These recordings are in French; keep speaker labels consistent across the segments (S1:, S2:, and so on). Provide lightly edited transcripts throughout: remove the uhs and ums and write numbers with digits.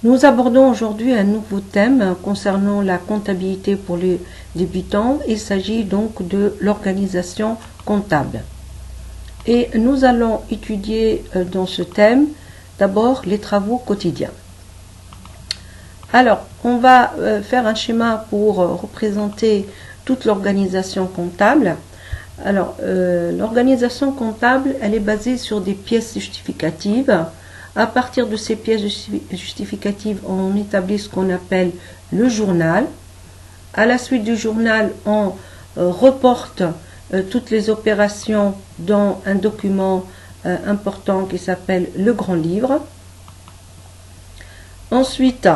S1: Nous abordons aujourd'hui un nouveau thème concernant la comptabilité pour les débutants. Il s'agit donc de l'organisation comptable. Et nous allons étudier dans ce thème d'abord les travaux quotidiens. Alors, on va faire un schéma pour représenter toute l'organisation comptable. Alors, l'organisation comptable, elle est basée sur des pièces justificatives. À partir de ces pièces justificatives, on établit ce qu'on appelle le journal. À la suite du journal, on reporte toutes les opérations dans un document important qui s'appelle le grand livre. Ensuite,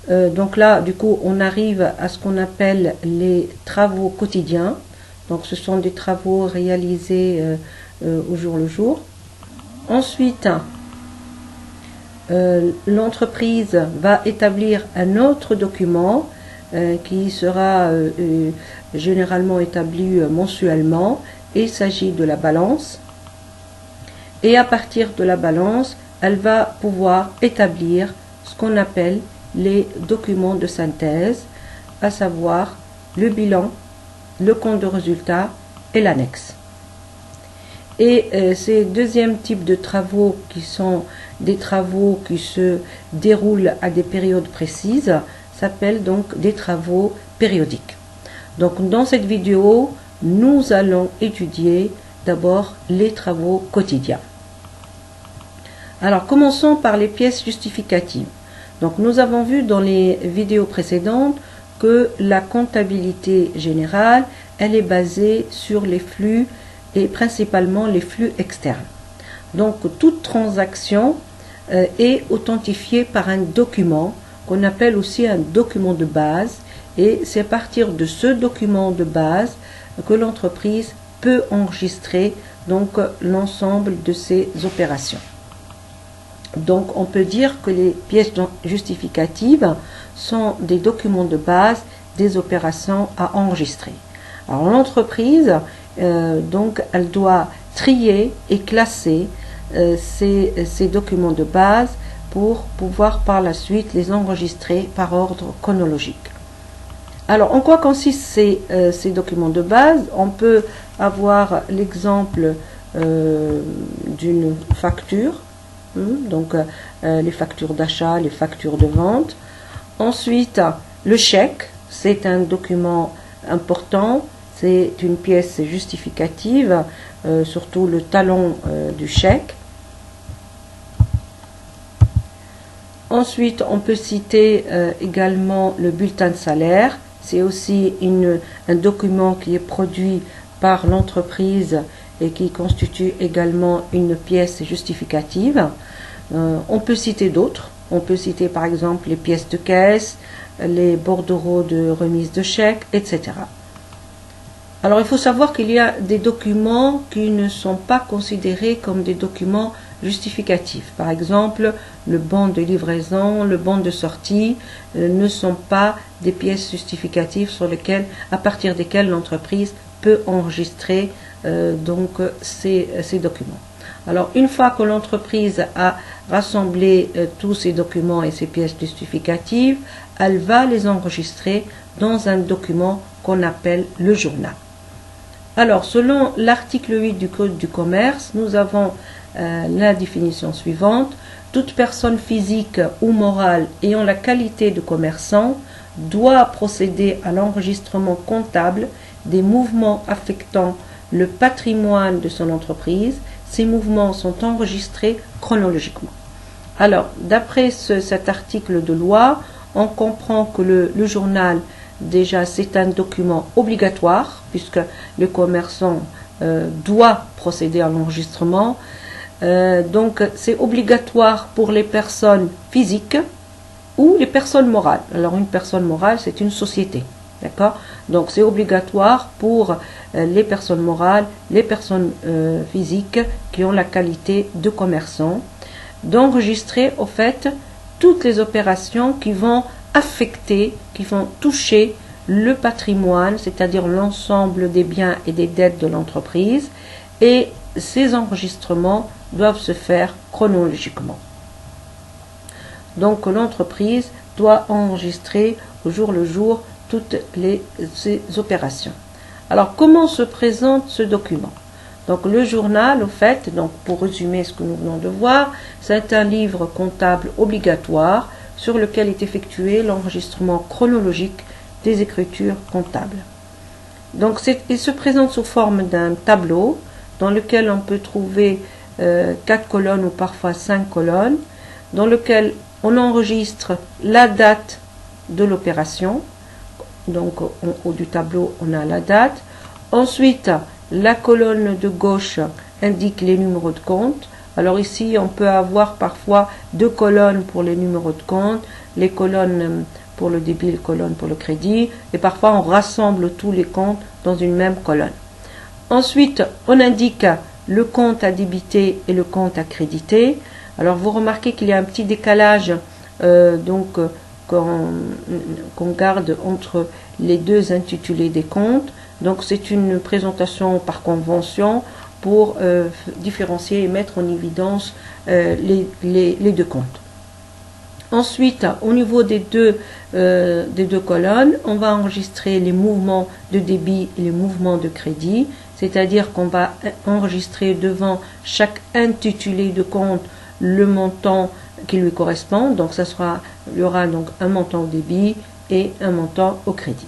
S1: donc là, du coup, on arrive à ce qu'on appelle les travaux quotidiens. Donc, ce sont des travaux réalisés au jour le jour. Ensuite, l'entreprise va établir un autre document qui sera généralement établi mensuellement. Il s'agit de la balance. Et à partir de la balance, elle va pouvoir établir ce qu'on appelle les documents de synthèse, à savoir le bilan, le compte de résultat et l'annexe. Et ces deuxièmes types de travaux qui sont des travaux qui se déroulent à des périodes précises s'appellent donc des travaux périodiques. Donc dans cette vidéo, nous allons étudier d'abord les travaux quotidiens. Alors commençons par les pièces justificatives. Donc nous avons vu dans les vidéos précédentes que la comptabilité générale, elle est basée sur les flux et principalement les flux externes. Donc toute transaction est authentifiée par un document qu'on appelle aussi un document de base, et c'est à partir de ce document de base que l'entreprise peut enregistrer donc l'ensemble de ses opérations. Donc on peut dire que les pièces justificatives sont des documents de base des opérations à enregistrer. Alors l'entreprise, donc elle doit trier et classer ces documents de base pour pouvoir par la suite les enregistrer par ordre chronologique. Alors en quoi consistent ces documents de base? On peut avoir l'exemple d'une facture. Donc les factures d'achat, les factures de vente. Ensuite, le chèque, c'est un document important, c'est une pièce justificative, surtout le talon du chèque. Ensuite, on peut citer également le bulletin de salaire, c'est aussi un document qui est produit par l'entreprise et qui constitue également une pièce justificative. On peut citer d'autres. On peut citer par exemple les pièces de caisse, les bordereaux de remise de chèques, etc. Alors il faut savoir qu'il y a des documents qui ne sont pas considérés comme des documents justificatifs. Par exemple, le bon de livraison, le bon de sortie ne sont pas des pièces justificatives à partir desquelles l'entreprise peut enregistrer donc ces documents. Alors une fois que l'entreprise a rassemblé tous ces documents et ces pièces justificatives, elle va les enregistrer dans un document qu'on appelle le journal. Alors selon l'article 8 du Code du commerce, nous avons la définition suivante: toute personne physique ou morale ayant la qualité de commerçant doit procéder à l'enregistrement comptable des mouvements affectant le patrimoine de son entreprise. Ces mouvements sont enregistrés chronologiquement. Alors, d'après cet article de loi, on comprend que le journal, déjà, c'est un document obligatoire, puisque le commerçant doit procéder à l'enregistrement. Donc, c'est obligatoire pour les personnes physiques ou les personnes morales. Alors, une personne morale, c'est une société. D'accord? Donc c'est obligatoire pour les personnes morales, les personnes physiques qui ont la qualité de commerçant, d'enregistrer au fait toutes les opérations qui vont affecter, qui vont toucher le patrimoine, c'est-à-dire l'ensemble des biens et des dettes de l'entreprise, et ces enregistrements doivent se faire chronologiquement. Donc l'entreprise doit enregistrer au jour le jour toutes ces opérations. Alors comment se présente ce document? Donc le journal, au fait, donc pour résumer ce que nous venons de voir, c'est un livre comptable obligatoire sur lequel est effectué l'enregistrement chronologique des écritures comptables. Donc il se présente sous forme d'un tableau dans lequel on peut trouver 4 colonnes ou parfois 5 colonnes, dans lequel on enregistre la date de l'opération. Donc en haut du tableau, on a la date. Ensuite, la colonne de gauche indique les numéros de compte. Alors ici, on peut avoir parfois 2 colonnes pour les numéros de compte, les colonnes pour le débit, les colonnes pour le crédit, et parfois on rassemble tous les comptes dans une même colonne. Ensuite, on indique le compte à débiter et le compte à créditer. Alors vous remarquez qu'il y a un petit décalage qu'on garde entre les deux intitulés des comptes. Donc c'est une présentation par convention pour différencier et mettre en évidence les deux comptes. Ensuite, au niveau des deux colonnes, on va enregistrer les mouvements de débit et les mouvements de crédit, c'est-à-dire qu'on va enregistrer devant chaque intitulé de compte le montant qui lui correspond. Donc il y aura donc un montant au débit et un montant au crédit.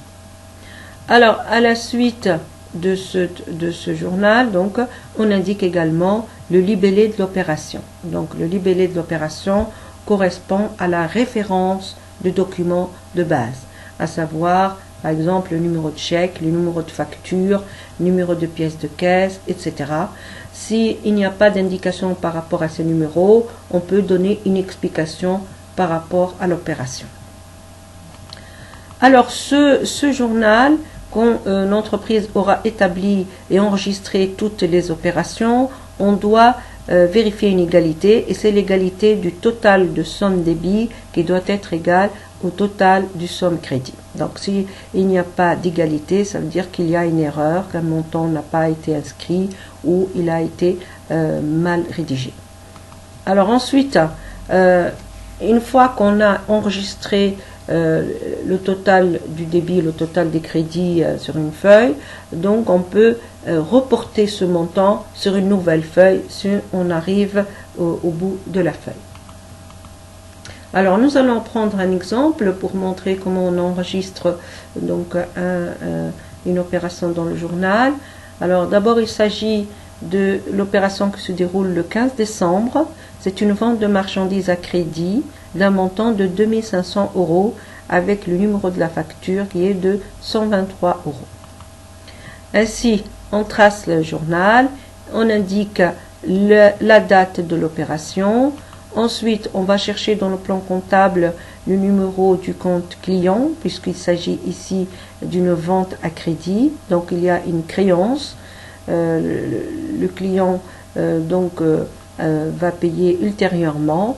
S1: Alors, à la suite de ce journal, donc, on indique également le libellé de l'opération. Donc, le libellé de l'opération correspond à la référence de document de base, à savoir, par exemple, le numéro de chèque, le numéro de facture, le numéro de pièce de caisse, etc. S'il n'y a pas d'indication par rapport à ces numéros, on peut donner une explication par rapport à l'opération. Alors, ce journal, quand l'entreprise aura établi et enregistré toutes les opérations, on doit vérifier une égalité, et c'est l'égalité du total de somme débit qui doit être égale au total du somme crédit. Donc s'il n'y a pas d'égalité, ça veut dire qu'il y a une erreur, qu'un montant n'a pas été inscrit ou il a été mal rédigé. Alors ensuite, une fois qu'on a enregistré le total du débit, le total des crédits sur une feuille, donc on peut reporter ce montant sur une nouvelle feuille si on arrive au bout de la feuille. Alors nous allons prendre un exemple pour montrer comment on enregistre donc une opération dans le journal. Alors d'abord il s'agit de l'opération qui se déroule le 15 décembre. C'est une vente de marchandises à crédit d'un montant de 2500 € avec le numéro de la facture qui est de 123 €. Ainsi, on trace le journal, on indique la date de l'opération. Ensuite, on va chercher dans le plan comptable le numéro du compte client, puisqu'il s'agit ici d'une vente à crédit. Donc, il y a une créance. Le client va payer ultérieurement.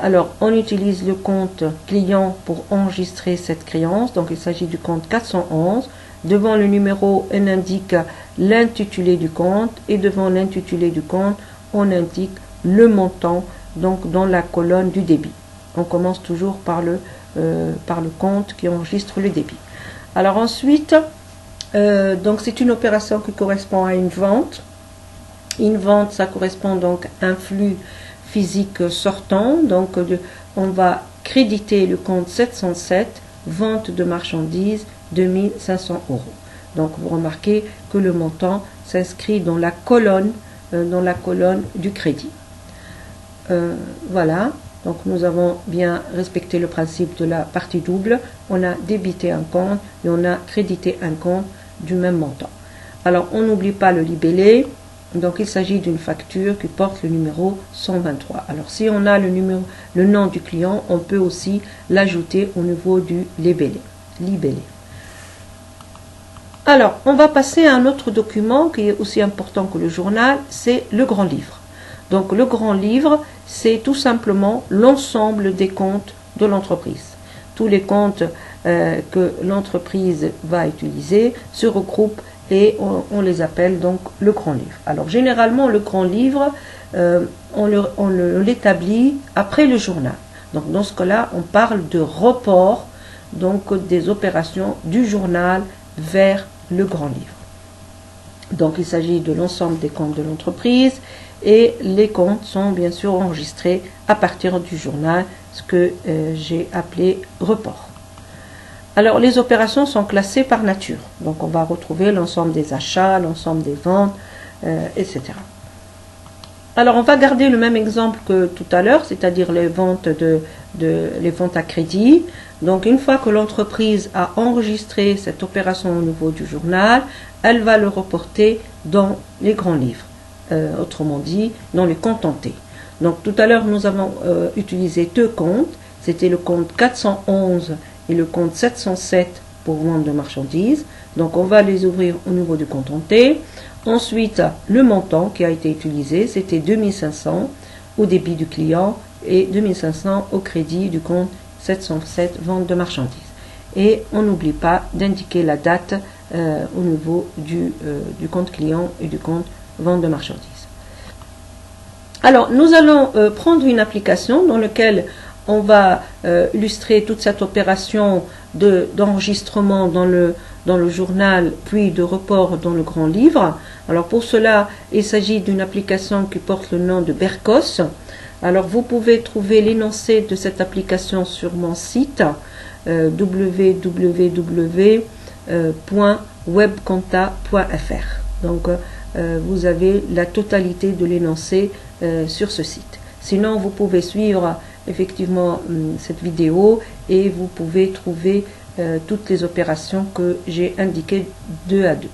S1: Alors, on utilise le compte client pour enregistrer cette créance. Donc, il s'agit du compte 411. Devant le numéro, on indique l'intitulé du compte. Et devant l'intitulé du compte, on indique le montant, donc dans la colonne du débit. On commence toujours par le compte qui enregistre le débit. Alors ensuite, donc c'est une opération qui correspond à une vente. Une vente, ça correspond donc à un flux physique sortant. Donc on va créditer le compte 707, vente de marchandises, 2500 €. Donc vous remarquez que le montant s'inscrit dans la colonne du crédit. Voilà, donc nous avons bien respecté le principe de la partie double. On a débité un compte et on a crédité un compte du même montant. Alors on n'oublie pas le libellé. Donc il s'agit d'une facture qui porte le numéro 123. Alors si on a le nom du client, on peut aussi l'ajouter au niveau du libellé. Alors on va passer à un autre document qui est aussi important que le journal, c'est le grand livre. Donc le grand livre, c'est tout simplement l'ensemble des comptes de l'entreprise. Tous les comptes que l'entreprise va utiliser se regroupent et on les appelle donc le grand livre. Alors généralement le grand livre, on l'établit après le journal. Donc dans ce cas-là, on parle de report donc des opérations du journal vers le grand livre. Donc il s'agit de l'ensemble des comptes de l'entreprise et les comptes sont bien sûr enregistrés à partir du journal, ce que j'ai appelé report. Alors les opérations sont classées par nature. Donc on va retrouver l'ensemble des achats, l'ensemble des ventes, etc. Alors on va garder le même exemple que tout à l'heure, c'est-à-dire les ventes les ventes à crédit. Donc une fois que l'entreprise a enregistré cette opération au niveau du journal, elle va le reporter dans les grands livres, autrement dit dans les comptes en T. Donc tout à l'heure nous avons utilisé deux comptes, c'était le compte 411 et le compte 707 pour vente de marchandises. Donc on va les ouvrir au niveau du compte en T. Ensuite, le montant qui a été utilisé, c'était 2500 au débit du client et 2500 au crédit du compte 707 vente de marchandises. Et on n'oublie pas d'indiquer la date au niveau du compte client et du compte vente de marchandises. Alors, nous allons prendre une application dans laquelle on va illustrer toute cette opération d'enregistrement dans le journal, puis de report dans le grand livre. Alors pour cela, il s'agit d'une application qui porte le nom de Berkos. Alors vous pouvez trouver l'énoncé de cette application sur mon site www.webconta.fr. Donc vous avez la totalité de l'énoncé sur ce site. Sinon vous pouvez suivre effectivement cette vidéo et vous pouvez trouver toutes les opérations que j'ai indiquées deux à deux.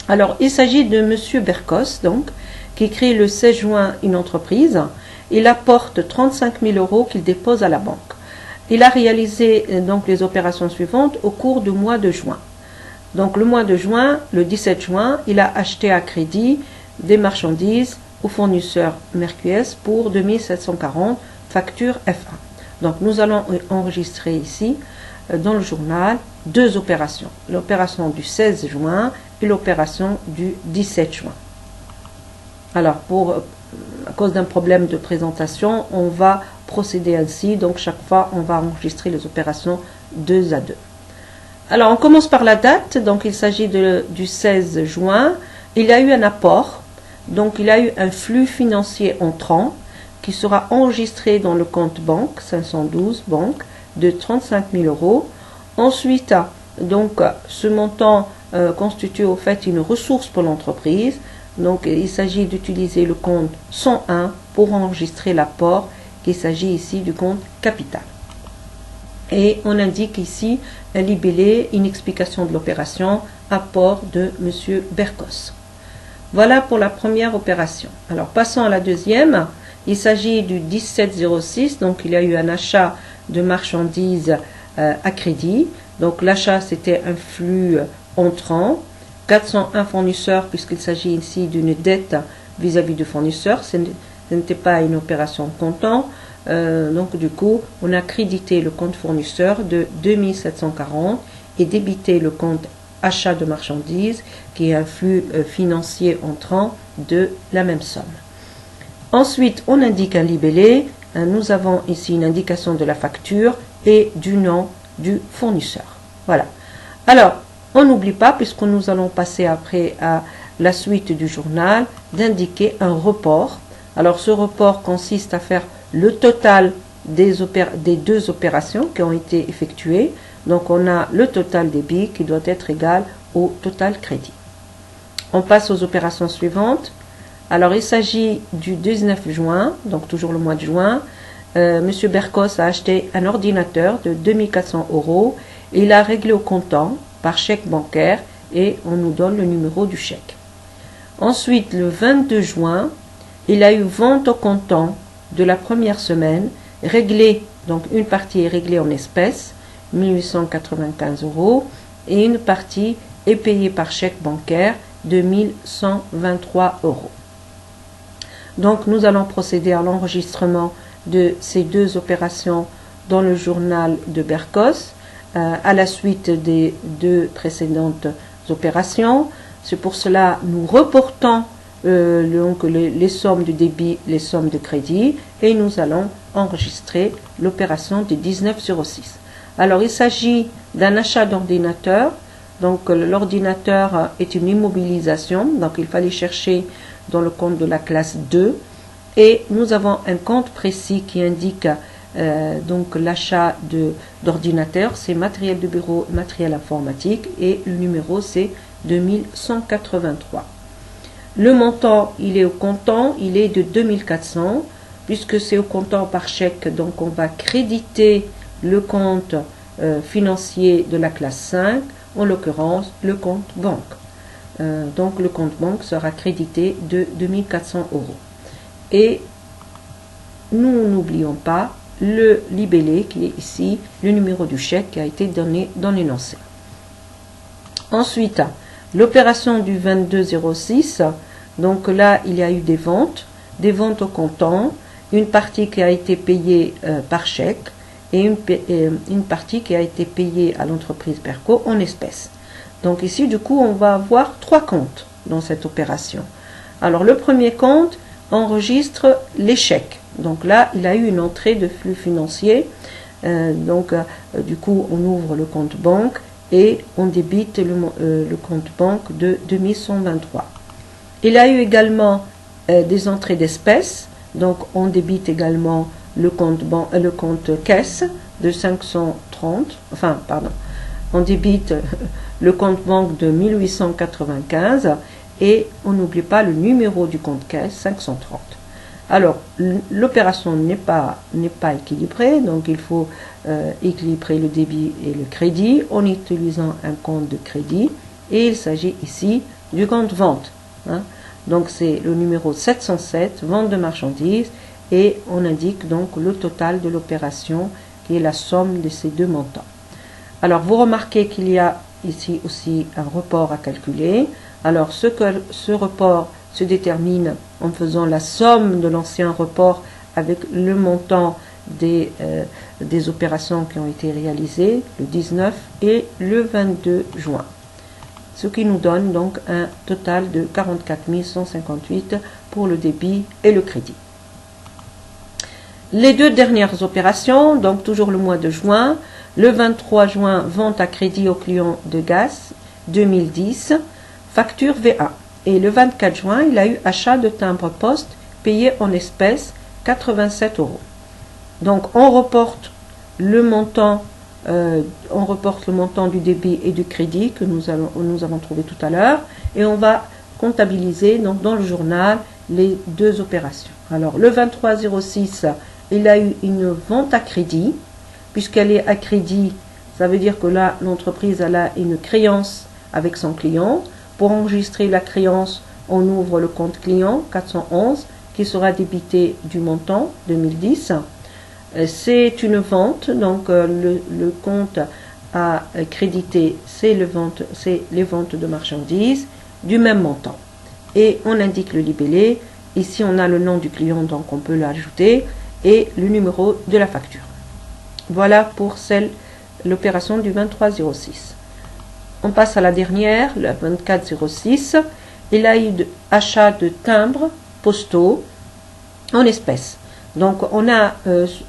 S1: Alors il s'agit de Monsieur Berkos, donc, qui crée le 16 juin une entreprise. Il apporte 35 000 € qu'il dépose à la banque. Il a réalisé donc les opérations suivantes au cours du mois de juin. Donc le mois de juin, le 17 juin, il a acheté à crédit des marchandises au fournisseur Mercues pour 2740 facture F1. Donc nous allons enregistrer ici dans le journal deux opérations, l'opération du 16 juin et l'opération du 17 juin. Alors à cause d'un problème de présentation, on va procéder ainsi, donc chaque fois on va enregistrer les opérations deux à deux. Alors on commence par la date, donc il s'agit du 16 juin, il y a eu un apport, donc il y a eu un flux financier entrant qui sera enregistré dans le compte banque 512 banque de 35 000 €. Ensuite, donc ce montant constitue au fait une ressource pour l'entreprise. Donc il s'agit d'utiliser le compte 101 pour enregistrer l'apport, qu'il s'agit ici du compte capital. Et on indique ici un libellé, une explication de l'opération, apport de M. Berkos. Voilà pour la première opération. Alors passons à la deuxième. Il s'agit du 1706, donc il y a eu un achat de marchandises à crédit. Donc l'achat c'était un flux entrant, 401 fournisseurs puisqu'il s'agit ici d'une dette vis-à-vis du fournisseur, ce n'était pas une opération comptant. Donc du coup on a crédité le compte fournisseur de 2740 et débité le compte achat de marchandises qui est un flux financier entrant de la même somme. Ensuite, on indique un libellé. Nous avons ici une indication de la facture et du nom du fournisseur. Voilà. Alors, on n'oublie pas, puisque nous allons passer après à la suite du journal, d'indiquer un report. Alors, ce report consiste à faire le total des deux opérations qui ont été effectuées. Donc, on a le total débit qui doit être égal au total crédit. On passe aux opérations suivantes. Alors, il s'agit du 19 juin, donc toujours le mois de juin. M. Berkos a acheté un ordinateur de 2400 € et il a réglé au comptant par chèque bancaire et on nous donne le numéro du chèque. Ensuite, le 22 juin, il a eu vente au comptant de la première semaine, réglée, donc une partie est réglée en espèces, 1895 €, et une partie est payée par chèque bancaire de 1123 €. Donc nous allons procéder à l'enregistrement de ces deux opérations dans le journal de Berkos à la suite des deux précédentes opérations. C'est pour cela nous reportons donc les sommes de débit, les sommes de crédit, et nous allons enregistrer l'opération du 1906. Alors il s'agit d'un achat d'ordinateur. Donc l'ordinateur est une immobilisation, donc il fallait chercher dans le compte de la classe 2, et nous avons un compte précis qui indique donc l'achat d'ordinateur, c'est matériel de bureau, matériel informatique, et le numéro c'est 2183. Le montant, il est au comptant, il est de 2400, puisque c'est au comptant par chèque, donc on va créditer le compte financier de la classe 5, en l'occurrence le compte banque. Donc le compte banque sera crédité de 2400 euros. Et nous n'oublions pas le libellé qui est ici, le numéro du chèque qui a été donné dans l'énoncé. Ensuite, l'opération du 2206, donc là il y a eu des ventes au comptant, une partie qui a été payée par chèque et une partie qui a été payée à l'entreprise Berco en espèces. Donc ici du coup on va avoir 3 comptes dans cette opération. Alors le premier compte enregistre les chèques. Donc là il a eu une entrée de flux financier. Du coup on ouvre le compte banque et on débite le compte banque de 2123. Il a eu également des entrées d'espèces, donc on débite également le compte caisse de 530, on débite le compte banque de 1895 et on n'oublie pas le numéro du compte caisse 530. Alors l'opération n'est pas équilibrée, donc il faut équilibrer le débit et le crédit en utilisant un compte de crédit, et il s'agit ici du compte vente. Donc c'est le numéro 707, vente de marchandises, et on indique donc le total de l'opération qui est la somme de ces deux montants. Alors vous remarquez qu'il y a ici aussi un report à calculer. Alors ce report se détermine en faisant la somme de l'ancien report avec le montant des opérations qui ont été réalisées le 19 et le 22 juin. Ce qui nous donne donc un total de 44 158 pour le débit et le crédit. Les deux dernières opérations, donc toujours le mois de juin, le 23 juin, vente à crédit au client de gaz 2010, facture V1. Et le 24 juin, il a eu achat de timbre poste payé en espèces 87 euros. Donc on reporte le montant du débit et du crédit que nous avons trouvé tout à l'heure, et on va comptabiliser donc dans le journal les deux opérations. Alors le 23/06, il a eu une vente à crédit. Puisqu'elle est à crédit, ça veut dire que là l'entreprise a une créance avec son client. Pour enregistrer la créance, on ouvre le compte client 411 qui sera débité du montant 2010. C'est une vente, donc le compte à créditer, c'est les ventes de marchandises du même montant. Et on indique le libellé. Ici on a le nom du client, donc on peut l'ajouter, et le numéro de la facture. Voilà pour l'opération du 23/06. On passe à la dernière, le 24/06. Il a eu achat de timbres postaux en espèces. Donc on a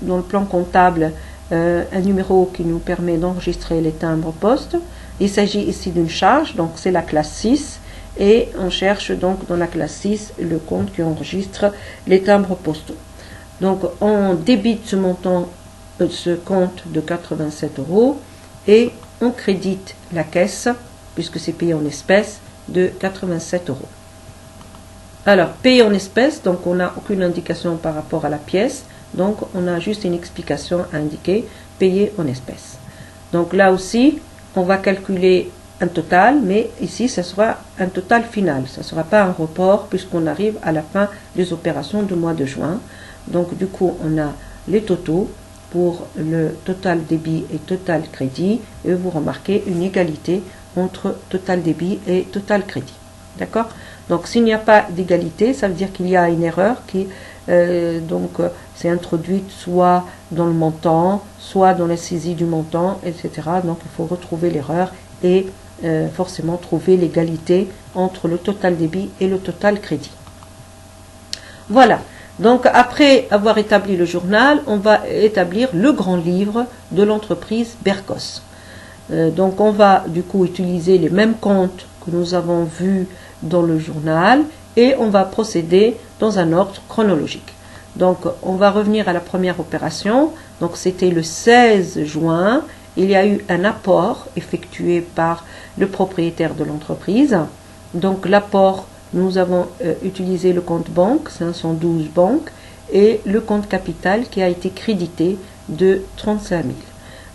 S1: dans le plan comptable un numéro qui nous permet d'enregistrer les timbres postes. Il s'agit ici d'une charge, donc c'est la classe 6, et on cherche donc dans la classe 6 le compte qui enregistre les timbres postaux. Donc on débite ce compte de 87 euros et on crédite la caisse, puisque c'est payé en espèces, de 87 euros. Alors, payé en espèces, donc on n'a aucune indication par rapport à la pièce, donc on a juste une explication à indiquer, payé en espèces. Donc là aussi, on va calculer un total, mais ici, ce sera un total final, ce ne sera pas un report, puisqu'on arrive à la fin des opérations du mois de juin. Donc du coup, on a les totaux pour le total débit et total crédit, et vous remarquez une égalité entre total débit et total crédit. D'accord? Donc s'il n'y a pas d'égalité, ça veut dire qu'il y a une erreur qui s'est introduite soit dans le montant, soit dans la saisie du montant, etc. Donc il faut retrouver l'erreur et forcément trouver l'égalité entre le total débit et le total crédit. Voilà. Donc après avoir établi le journal, on va établir le grand livre de l'entreprise Bercos. Donc on va du coup utiliser les mêmes comptes que nous avons vus dans le journal et on va procéder dans un ordre chronologique. Donc on va revenir à la première opération. Donc c'était le 16 juin. Il y a eu un apport effectué par le propriétaire de l'entreprise. Donc l'apport, nous avons utilisé le compte banque, 512 banques, et le compte capital qui a été crédité de 35 000.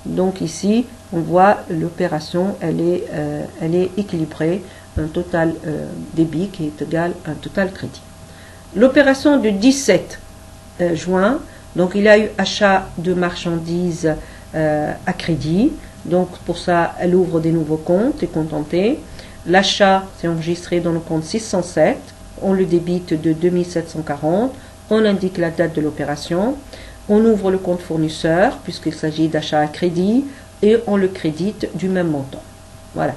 S1: Donc ici, on voit l'opération, elle est équilibrée, un total débit qui est égal à un total crédit. L'opération du 17 juin, donc il y a eu achat de marchandises à crédit. Donc pour ça, elle ouvre des nouveaux comptes et contentés. L'achat s'est enregistré dans le compte 607. On le débite de 2740. On indique la date de l'opération. On ouvre le compte fournisseur puisqu'il s'agit d'achat à crédit et on le crédite du même montant. Voilà.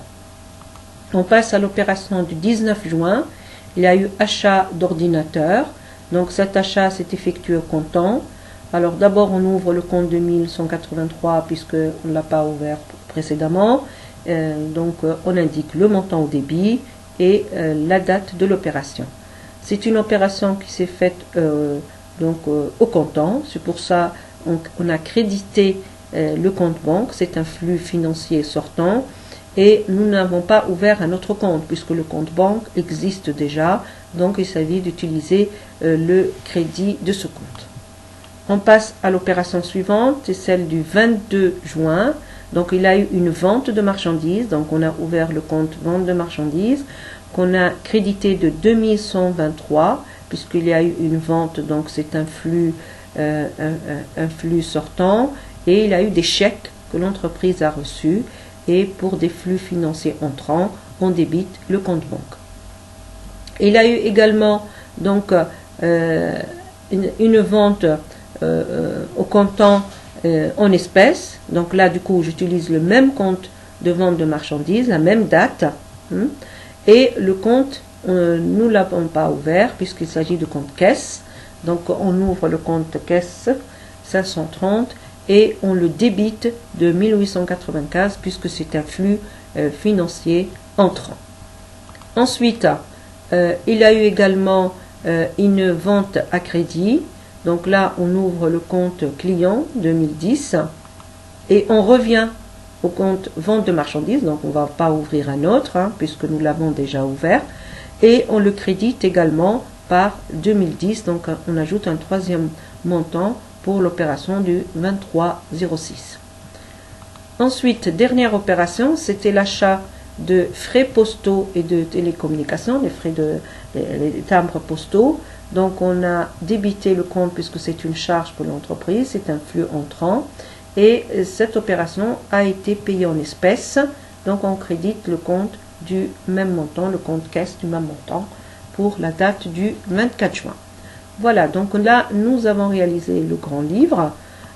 S1: On passe à l'opération du 19 juin. Il y a eu achat d'ordinateur. Donc cet achat s'est effectué au comptant. Alors d'abord on ouvre le compte 2183 puisqu'on ne l'a pas ouvert précédemment. Donc on indique le montant au débit et la date de l'opération. C'est une opération qui s'est faite au comptant. C'est pour ça on a crédité le compte banque. C'est un flux financier sortant. Et nous n'avons pas ouvert un autre compte puisque le compte banque existe déjà. Donc il s'agit d'utiliser le crédit de ce compte. On passe à l'opération suivante, c'est celle du 22 juin. Donc il y a eu une vente de marchandises. Donc on a ouvert le compte vente de marchandises qu'on a crédité de 2123 puisqu'il y a eu une vente. Donc c'est un flux sortant et il y a eu des chèques que l'entreprise a reçus. Et pour des flux financiers entrants, on débite le compte banque. Il y a eu également donc une vente au comptant en espèces. Donc là, du coup, j'utilise le même compte de vente de marchandises, la même date. Et le compte, nous ne l'avons pas ouvert puisqu'il s'agit de compte caisse. Donc on ouvre le compte caisse 530. Et on le débite de 1895 puisque c'est un flux financier entrant. Ensuite, il y a eu également une vente à crédit. Donc là, on ouvre le compte client 2010 et on revient au compte vente de marchandises. Donc on ne va pas ouvrir un autre puisque nous l'avons déjà ouvert. Et on le crédite également par 2010. Donc on ajoute un troisième montant pour l'opération du 2306. Ensuite, dernière opération, c'était l'achat de frais postaux et de télécommunications, les timbres postaux. Donc on a débité le compte puisque c'est une charge pour l'entreprise, c'est un flux entrant. Et cette opération a été payée en espèces. Donc on crédite le compte du même montant, le compte caisse du même montant pour la date du 24 juin. Voilà, donc là, nous avons réalisé le grand livre.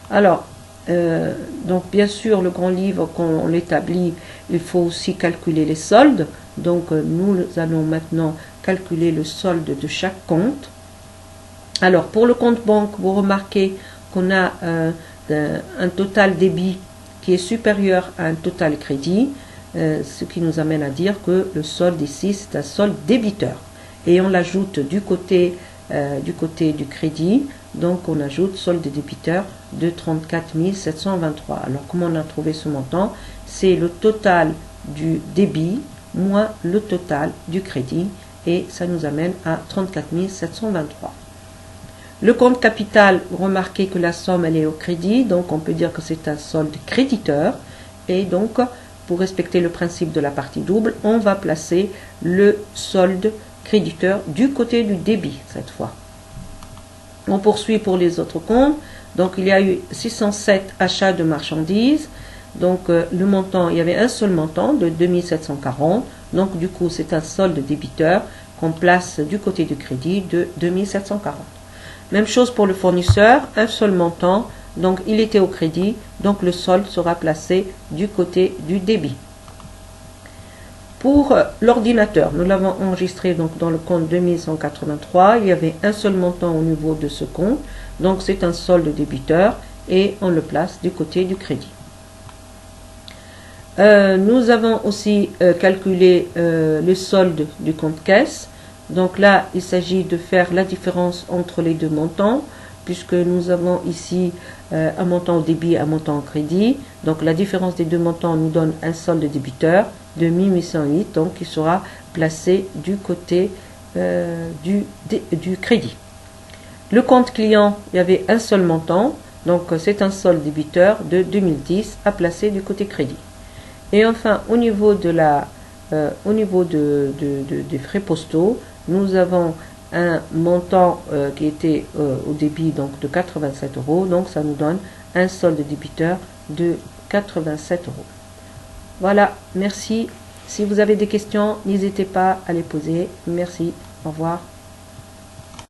S1: Alors, donc bien sûr, le grand livre, quand on l'établit, il faut aussi calculer les soldes. Donc, nous allons maintenant calculer le solde de chaque compte. Alors, pour le compte banque, vous remarquez qu'on a un total débit qui est supérieur à un total crédit, ce qui nous amène à dire que le solde ici, c'est un solde débiteur. Et on l'ajoute du côté du crédit, donc on ajoute solde débiteur de 34 723. Alors comment on a trouvé ce montant? C'est le total du débit moins le total du crédit et ça nous amène à 34 723. Le compte capital, vous remarquez que la somme elle est au crédit, donc on peut dire que c'est un solde créditeur et donc pour respecter le principe de la partie double, on va placer le solde créditeur du côté du débit cette fois. On poursuit pour les autres comptes. Donc il y a eu 607 achats de marchandises. Donc le montant, il y avait un seul montant de 2740. Donc du coup c'est un solde débiteur qu'on place du côté du crédit de 2740. Même chose pour le fournisseur, un seul montant. Donc il était au crédit. Donc le solde sera placé du côté du débit. Pour l'ordinateur, nous l'avons enregistré donc dans le compte 2183. Il y avait un seul montant au niveau de ce compte. Donc c'est un solde débiteur et on le place du côté du crédit. Nous avons aussi calculé le solde du compte caisse. Donc là, il s'agit de faire la différence entre les deux montants, puisque nous avons ici un montant au débit et un montant au crédit. Donc la différence des deux montants nous donne un solde débiteur de 1808, donc qui sera placé du côté du crédit. Le compte client, il y avait un seul montant, donc c'est un solde débiteur de 2010 à placer du côté crédit. Et enfin, au niveau des frais postaux, nous avons un montant qui était au débit donc de 87 euros, donc ça nous donne un solde débiteur de 87 euros. Voilà, merci. Si vous avez des questions, n'hésitez pas à les poser. Merci, au revoir.